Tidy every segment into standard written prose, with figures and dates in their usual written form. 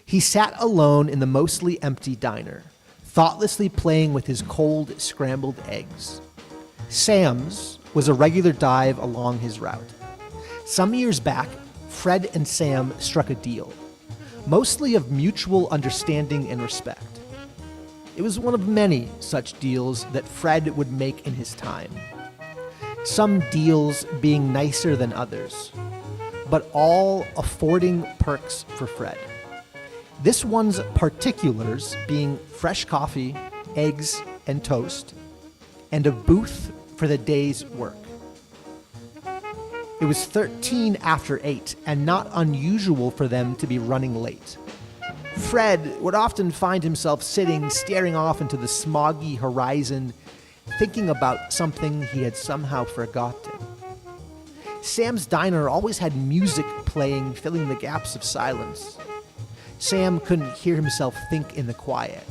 He sat alone in the mostly empty diner, thoughtlessly playing with his cold, scrambled eggs. Sam's was a regular dive along his route. Some years back, Fred and Sam struck a deal, mostly of mutual understanding and respect. It was one of many such deals that Fred would make in his time. Some deals being nicer than others, but all affording perks for Fred. This one's particulars being fresh coffee, eggs, and toast, and a booth for the day's work. It was 13 after 8, and not unusual for them to be running late. Fred would often find himself sitting, staring off into the smoggy horizon, thinking about something he had somehow forgotten. Sam's diner always had music playing, filling the gaps of silence. Sam couldn't hear himself think in the quiet.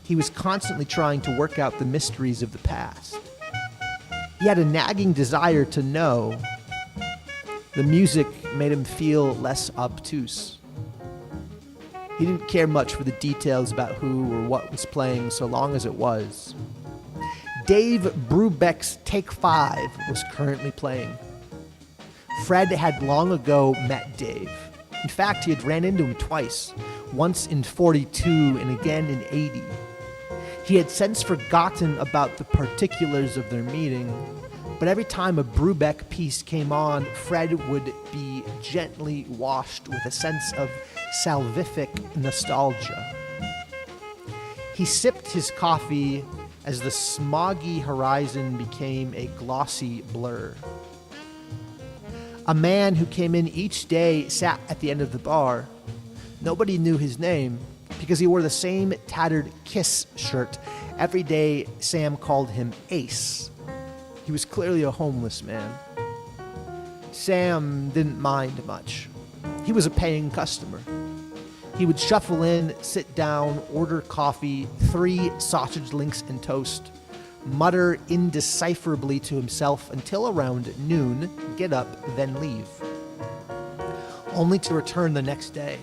He was constantly trying to work out the mysteries of the past. He had a nagging desire to know. The music made him feel less obtuse. He didn't care much for the details about who or what was playing so long as it was. Dave Brubeck's Take 5 was currently playing. Fred had long ago met Dave. In fact, he had ran into him twice, once in 42 and again in 80. He had since forgotten about the particulars of their meeting, but every time a Brubeck piece came on, Fred would be gently washed with a sense of salvific nostalgia. He sipped his coffee as the smoggy horizon became a glossy blur. A man who came in each day sat at the end of the bar. Nobody knew his name because he wore the same tattered Kiss shirt. Every day, Sam called him Ace. He was clearly a homeless man. Sam didn't mind much. He was a paying customer. He would shuffle in, sit down, order coffee, 3 sausage links and toast, mutter indecipherably to himself until around noon, get up, then leave. Only to return the next day.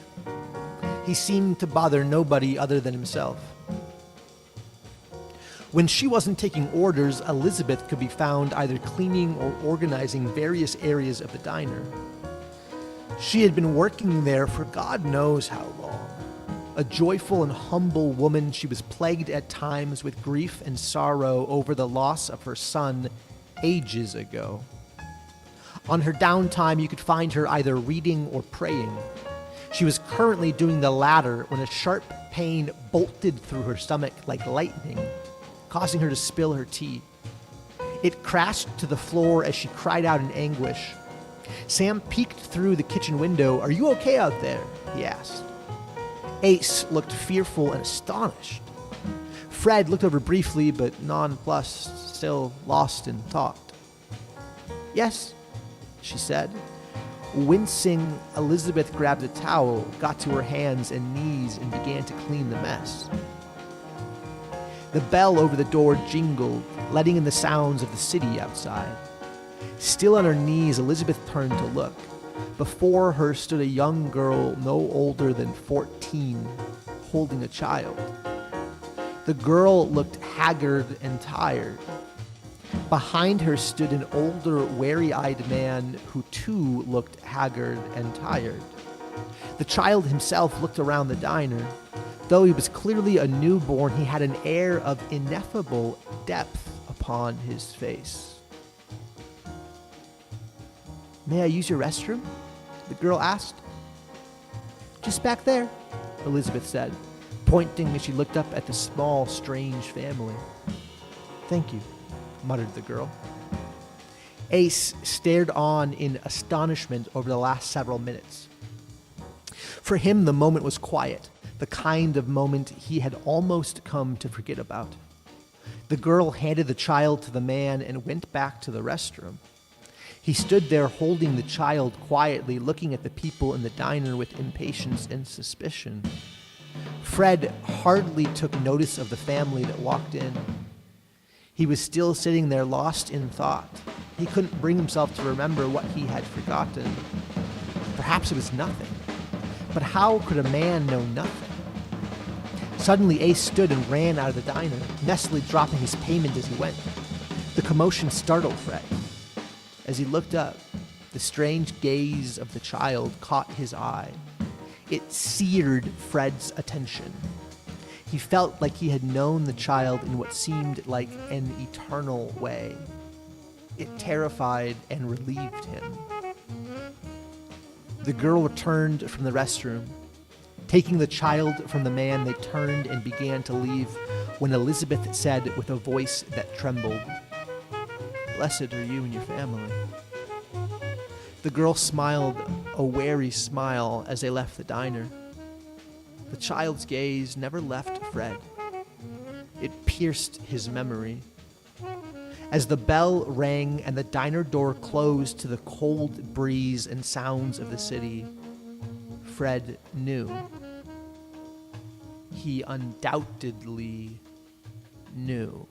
He seemed to bother nobody other than himself. When she wasn't taking orders, Elizabeth could be found either cleaning or organizing various areas of the diner. She had been working there for God knows how long. A joyful and humble woman, she was plagued at times with grief and sorrow over the loss of her son ages ago. On her downtime, you could find her either reading or praying. She was currently doing the latter when a sharp pain bolted through her stomach like lightning, causing her to spill her tea. It crashed to the floor as she cried out in anguish. Sam peeked through the kitchen window. "Are you okay out there?" he asked. Ace looked fearful and astonished. Fred looked over briefly, but nonplussed, still lost in thought. "Yes," she said. Wincing, Elizabeth grabbed a towel, got to her hands and knees, and began to clean the mess. The bell over the door jingled, letting in the sounds of the city outside. Still on her knees, Elizabeth turned to look. Before her stood a young girl no older than 14, holding a child. The girl looked haggard and tired. Behind her stood an older, wary-eyed man who too looked haggard and tired. The child himself looked around the diner. Though he was clearly a newborn, he had an air of ineffable depth upon his face. "May I use your restroom?" the girl asked. "Just back there," Elizabeth said, pointing as she looked up at the small, strange family. "Thank you," muttered the girl. Ace stared on in astonishment over the last several minutes. For him, the moment was quiet, the kind of moment he had almost come to forget about. The girl handed the child to the man and went back to the restroom. He stood there holding the child quietly, looking at the people in the diner with impatience and suspicion. Fred hardly took notice of the family that walked in. He was still sitting there lost in thought. He couldn't bring himself to remember what he had forgotten. Perhaps it was nothing. But how could a man know nothing? Suddenly, Ace stood and ran out of the diner, messily dropping his payment as he went. The commotion startled Fred. As he looked up, the strange gaze of the child caught his eye. It seared Fred's attention. He felt like he had known the child in what seemed like an eternal way. It terrified and relieved him. The girl returned from the restroom. Taking the child from the man, they turned and began to leave when Elizabeth said with a voice that trembled, "Blessed are you and your family." The girl smiled a wary smile as they left the diner. The child's gaze never left Fred. It pierced his memory. As the bell rang and the diner door closed to the cold breeze and sounds of the city, Fred knew. He undoubtedly knew.